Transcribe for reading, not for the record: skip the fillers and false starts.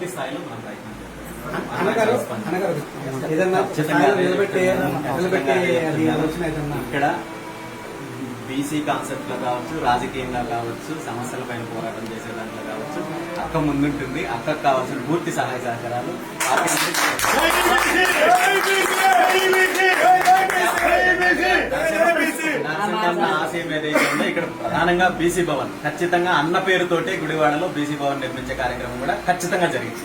పూర్తి స్థాయిలో మనం ప్రయత్నం చేస్తాం. ఇక్కడ బీసీ కాన్సెప్ట్ లో కావచ్చు, రాజకీయంగా కావచ్చు, సమస్యల పైన పోరాటం చేసే దాంట్లో కావచ్చు అక్క ముందుంటుంది. అక్కకు కావాల్సిన పూర్తి సహాయ సహకారాలు ఆశయం ఏదైతే ఉందో ఇక్కడ ప్రధానంగా బీసీ భవన్ ఖచ్చితంగా అన్న పేరుతోటే గుడివాడలో బీసీ భవన్ నిర్మించే కార్యక్రమం కూడా ఖచ్చితంగా జరిగింది.